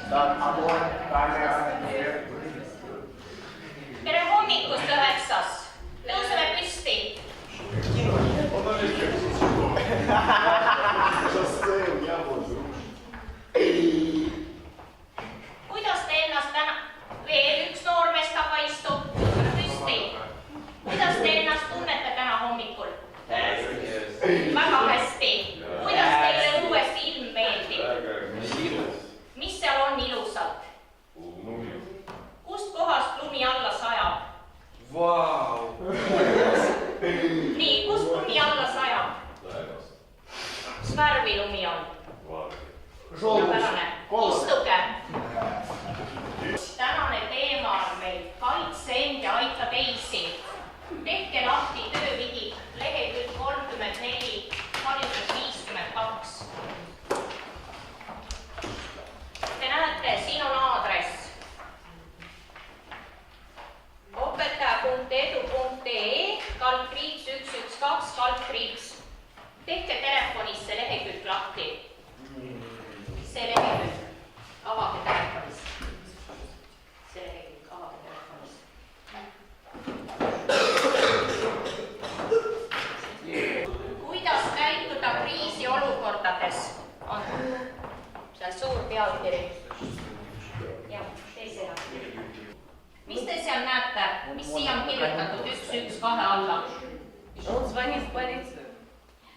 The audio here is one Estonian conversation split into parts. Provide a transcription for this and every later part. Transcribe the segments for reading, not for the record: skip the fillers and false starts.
Tere hommikust 9. Tõuseme püsti. Kuidas te ennast täna... Veel üks noormees taga istub. Püsti. Kuidas te ennast tunnete täna hommikul? Väga hästi. Kuidas teile õues ilm meeldib? Mis seal on ilusalt? Kust kohast lumi alla sajab? Vau! Nii, kust lumi alla sajab? Mis värvi lumi on? Istuge. Tänane teema on meil kaitse end ja aita teisi. Tehke lahti töövihik, lehekülg 34, haridus 52. Te näete, siin on aadress opetaja.edu.ee/112/. Tehke telefonis see lehekülg lahti. See lehekülg. Avage telefonis. See lehekülg. Avage telefonis. Kuidas käituda kriisiolukordades? On seal suur pealkiri. Jah, teise. Mis te seal näete? Mis siia on kirjutatud 112 alla?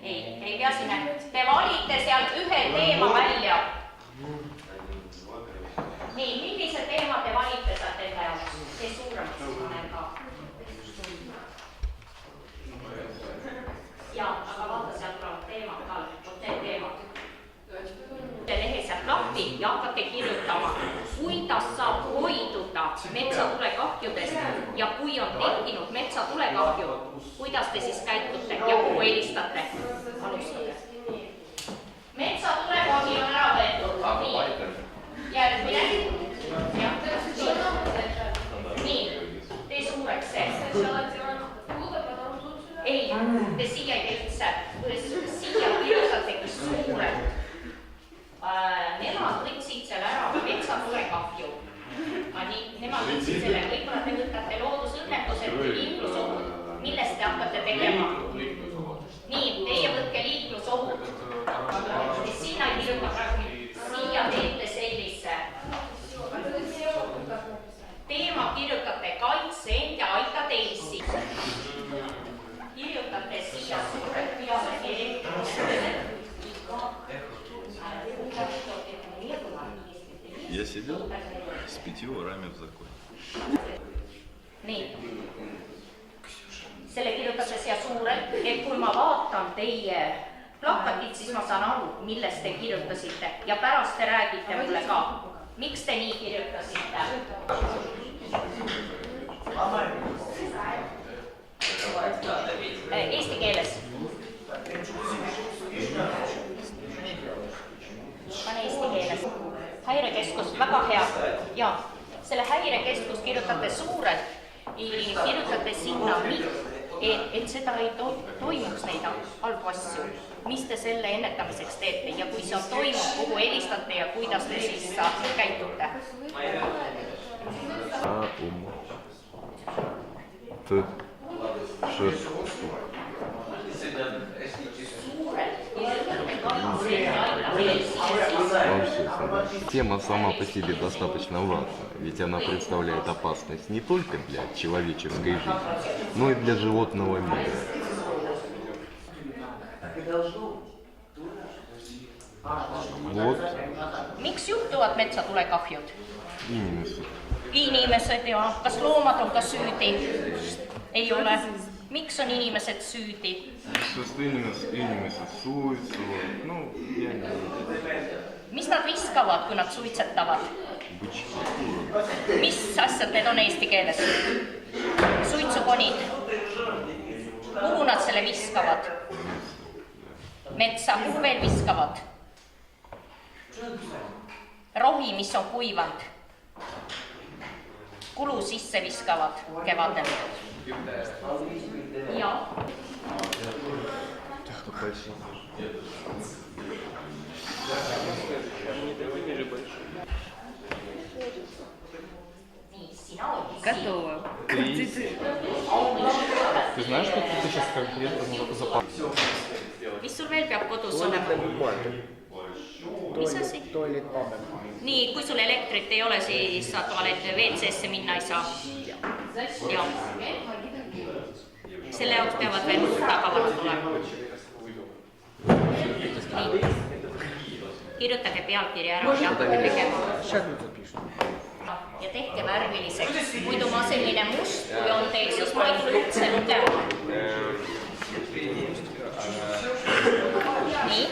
Ei pea sinna. Te valite sealt ühe teema välja. Nii, millise teema te valite sealt enda jaoks? See suuremaks panen ka. Jaa, aga vaata sealt tulevad teemad ka. See teema. Te lehe sealt lahti ja hakkate kirjutama, kuidas saab hoiduda metsatulekahjudest ja kui on tekkinud metsatulekahju, kuidas te siis käitute ja kuhu helistate? Alustage. Metsatulekahju on ära võetud. Nii. Järgmine. Nii. Tee suureks see. Ei, te siia ei tee üldse. Siia kirjutategi suurelt. Nemad võtsid selle ära, metsatulekahju. Nemad võtsid selle, võib-olla te võtate loodusõnnetused või liiklusohud, millest te hakkate tegema. Nii, teie võtke liiklusohud. Sinna ei kirjuta praegu, siia teete sellise. Teema kirjutate kaitse end ja aita teisi. Kirjutate siia suured pealkiri. Я сидел с 5 ворами в законе. Nii. Selle kirjutate siia suurelt, et kui ma vaatan teie plakatit, siis ma saan aru, millest te kirjutasite ja pärast te räägite mulle ka. Miks te nii kirjutasite? Eesti keeles. Pane eesti keeles. Häirekeskus, väga hea. Ja selle häirekeskus kirjutate suurelt, kirjutate sinna, et seda ei toimuks neid halbu asju. Mis te selle ennetamiseks teete ja kui see on toimunud, kuhu helistate ja kuidas te siis käitute? Тема сама по себе достаточно важна, ведь она представляет опасность не только для человеческой жизни, но и для животного мира. Вот. Miks juhtuvad metsatulekahjud? Inimesed. Inimesed ja kas loomad on ka süüdi? Ei ole. Miks on inimesed süüdi? Sest inimesed suitsuvad, no ja nii. Mis nad viskavad, kui nad suitsetavad? Mis asjad need on eesti keeles? Suitsukonid. Kuhu nad selle viskavad? Metsa, kuhu veel viskavad? Rohi, mis on kuivanud. Kulu sisse viskavad kevadel. Ja. Ты знаешь, что ты сейчас конкретно запал? Mis sul veel peab kodus olema? Mis asi? Nii, kui sul elektrit ei ole, siis sa tualette WC-sse minna ei saa. Ja. Selle jaoks peavad veel tagavarad olema. Nii. Kirjutage pealkiri ära ja tegema. Ja tehke värviliseks. Muidu ma selline must, kui on teil, siis ma ei tule üldse lugema. Nii.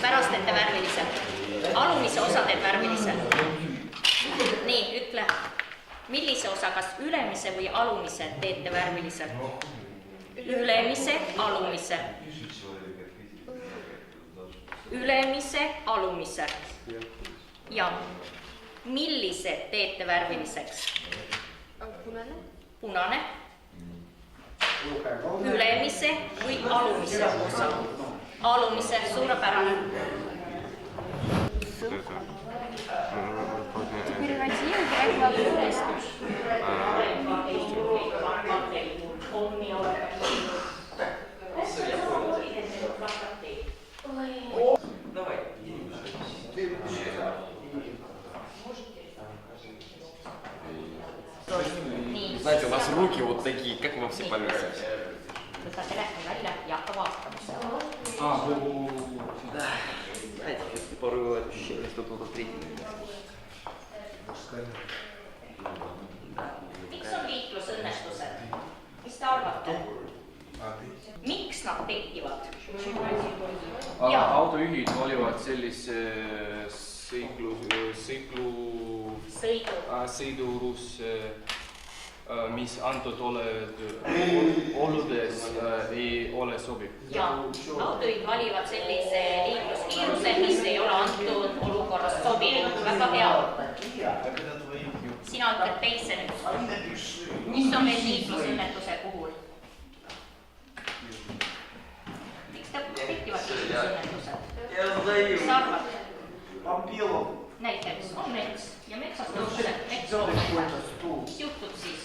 Pärast teete värvilisel. Alumise osa teed värvilisel. Nii, ütle. Millise osa, kas ülemise või alumise teete värvilisel? Ülemise, alumise. Ülemise, alumise. Ja millise teete värviliseks? Punane. Punane. Ülemise või alumise osa? Alumise, suurepärane. Знаете, у нас руки вот такие, как мы все повесимся. Võta telefon välja ja hakka vaatama seda. Да. Знаете, порой ощущение, что кто-то третий. Miks on liiklusõnnestused? Mis te arvate? Miks nad tekivad? Autojuhid valivad sellise sõidurus, mis antud oludes ei ole sobib. Ja, autojuhid valivad sellise liikluskiiruse, mis ei ole antud olukorras sobilik. Väga hea. Sina ütled teise nüüd. Mis on veel liiklusõnnetuse puhul? Miks tekivad liiklusõnnetused? Mis sa arvad? Näiteks on mets ja metsas tõuseb mets loomata. Mis juhtub siis?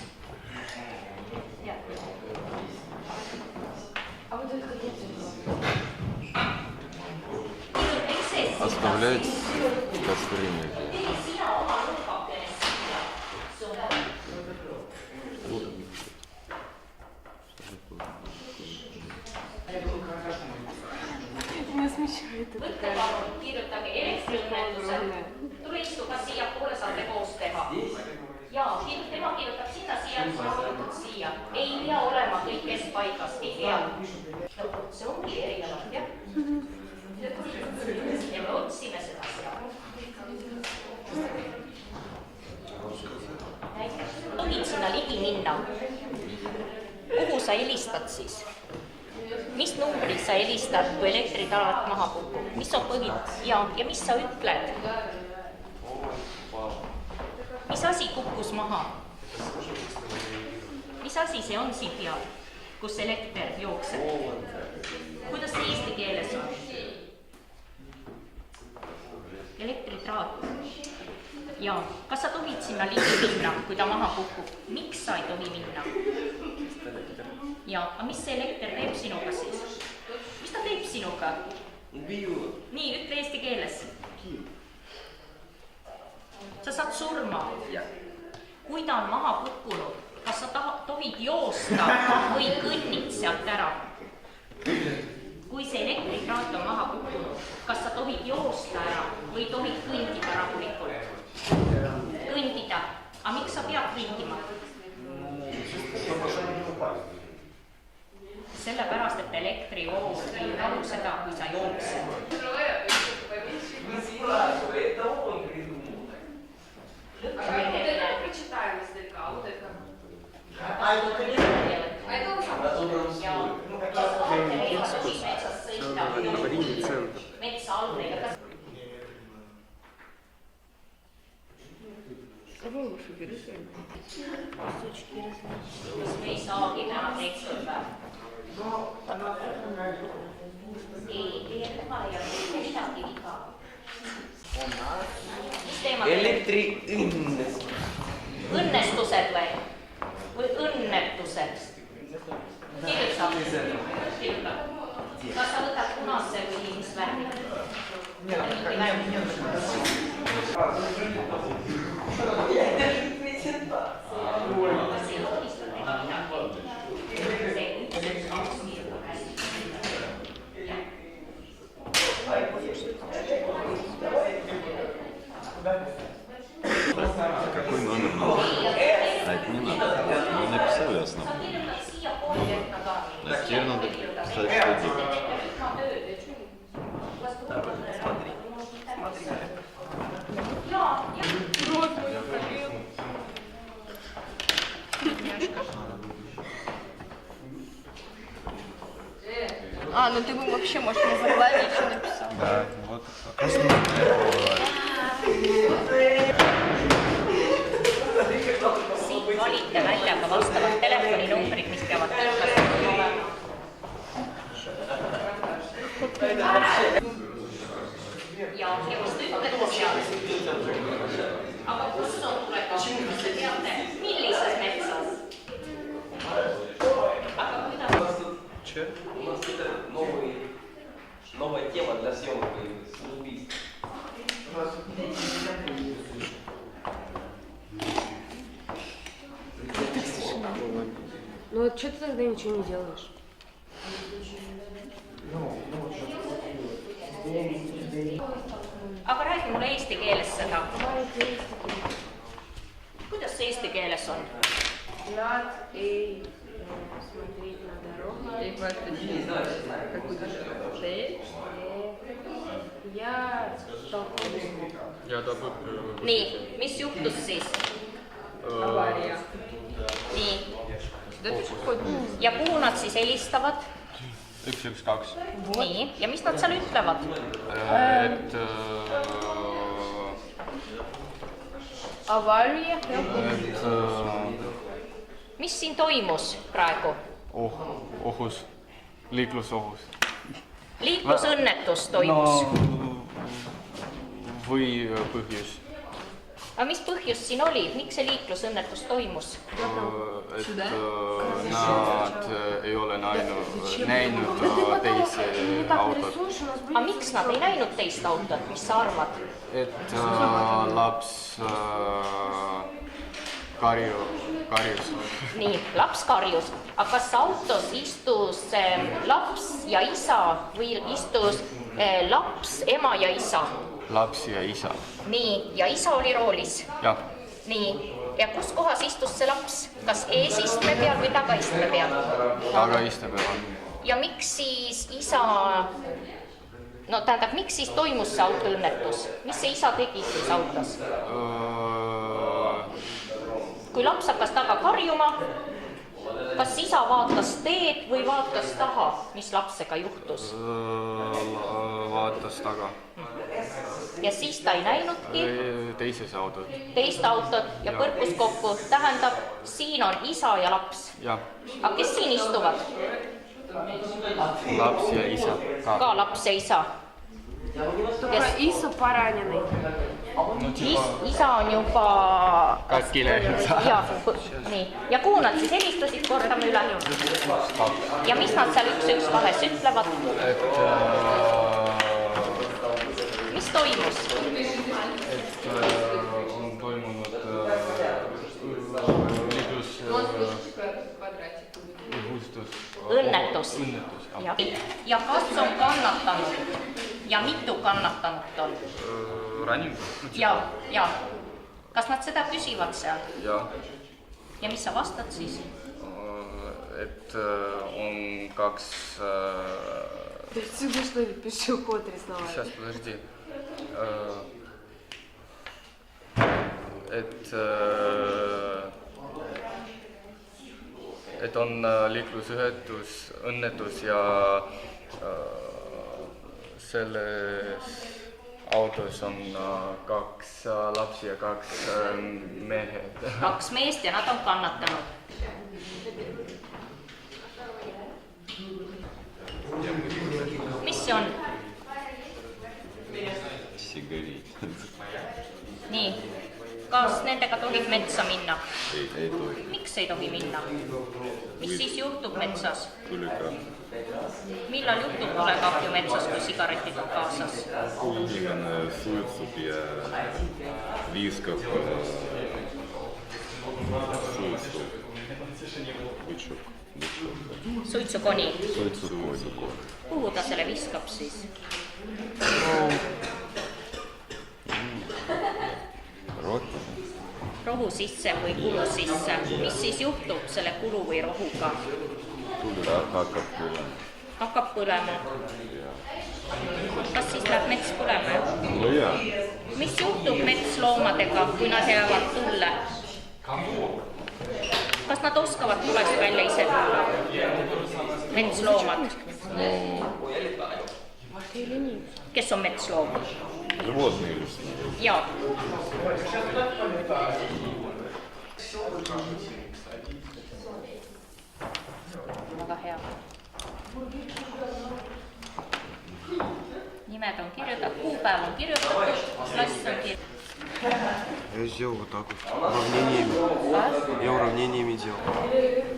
Оставлять кастрюльник. Võtte palun, kirjutage elektriõnnetused. Tule istu, kas siia poole saate koos teha? Jaa, tema kirjutab sinna, siia, siia. Ei pea olema kõik keskpaigas, ei pea. See ongi erinevat, jah? Ja me otsime seda seal. Tohid sinna ligi minna. Kuhu sa helistad siis? Mis numbri sa helistad, kui elektritarat maha kukub? Mis on ja mis sa ütled? Mis asi kukkus maha? Mis asi see on siin peal, kus elekter jookseb? Kuidas see eesti keeles on? Elektritraat. Ja kas sa tohid sinna ligi minna, kui ta maha kukub? Miks sa ei tohi minna? Ja, aga mis see elekter teeb sinuga siis? Mis ta teeb sinuga? Nii, ütle eesti keeles. Sa saad surma. Kui ta on maha kukkunud, kas sa tohid joosta või kõnnid sealt ära? Kui see elektrikraat on maha kukkunud, kas sa tohid joosta ära või tohid kõndida rahulikult? Kõndida. Aga miks sa pead kõndima? Sellepärast, et elektrivool ei rahu seda, kui sa jooksed. Metsa all ei ole. Me ei saagi täna tekstada. Ei ole midagi viga. Mis teema? Elektriõnnestused. Õnnestused või? või õnnetused. Kirjuta. Kas sa võtad punase või mis värvi? Mingi värvi. Какой номер надо? А не надо. Мы написали основной. А теперь надо писать, что делать. А, ну ты бы вообще, может, на заглавие еще написал. Да, вот основная бывает. Siit valite välja ka vastavad telefoninumbrid, mis peavad töötlastel olema. Ja mis te ütlete seal? Aga kus on tulekas? Kas te teate, millises metsas? Aga kuidas? Новая тема для съемок самоубийств. Ну вот что ты тогда ничего не делаешь? Aga räägi mulle eesti keeles seda. Kuidas see eesti keeles on? Надо смотреть на дорогу. И Я Ja ta põpp. Nii, mis juhtus siis? авария. Nii. Да ты что? Ja kuhu nad siis helistavad? 112. Nii, ja mis nad seal ütlevad? Et Авария. Mis siin toimus praegu? ohus, liiklusohus. Liiklusõnnetus toimus. Või põhjus. Aga mis põhjus siin oli? Miks see liiklusõnnetus toimus? Et nad ei ole näinud teisi autot. Aga miks nad ei näinud teist autot? Mis sa arvad? Et laps karjus. Nii, laps karjus. Aga kas autos istus laps ja isa või istus laps, ema ja isa? Laps ja isa. Nii, ja isa oli roolis? Jah. Nii, ja kus kohas istus see laps? Kas eesistme peal või tagaistme peal? Tagaistme peal. Ja miks siis isa... No tähendab, miks siis toimus see autoõnnetus? Mis see isa tegi siis autos? Kui laps hakkas taga karjuma, kas isa vaatas teed või vaatas taha, mis lapsega juhtus? Vaatas taga. Ja siis ta ei näinudki teist autot ja põrkus kokku. Tähendab, siin on isa ja laps. Ja. Aga kes siin istuvad? Laps ja isa. Ka laps ja isa. Только Иса пораненный. Isa on juba... Katki lehel. Nii. Ja kuhu nad siis helistasid, kordame üle? Ja mis nad seal 112 ütlevad? Mis toimus? Et on toimunud õnnetus. Ja kas on kannatanud? Ja mitu kannatanut on? Ranim. Ja. Kas nad seda küsivad seal? Ja. Ja mis sa vastad siis? Et on kaks... Ты отсюда что ли пешеход рисовать? Сейчас, подожди. Et on liiklusõnnetus ja selles autos on kaks lapsi ja kaks mehed. Kaks meest ja nad on kannatanud. Mis see on? Sigaret. Nii. Kas nendega tohib metsa minna? Ei tohi. Miks ei tohi minna? Mis siis juhtub metsas? Tulikahju. Millal juhtub tulekahju metsas, kui sigaretid on kaasas? Kui inimene suitsub ja viskab Suitsukoni. Suitsukoni. Kuhu ta selle viskab siis? Rohu sisse või kulu sisse. Mis siis juhtub selle kulu või rohuga? Tuli hakkab põlema. Hakkab põlema. Kas siis läheb mets põlema? No jaa. Mis juhtub metsloomadega, kui nad jäävad tulle? Kas nad oskavad tulest välja ise tulla? Metsloomad. Kes on metsloom? Животные лесные. Jaa. Väga hea. Nimed on kirjutatud, kuupäev on kirjutatud, klass on kirjutatud. Я сделал вот так вот. Уравнениями. Я уравнениями делал.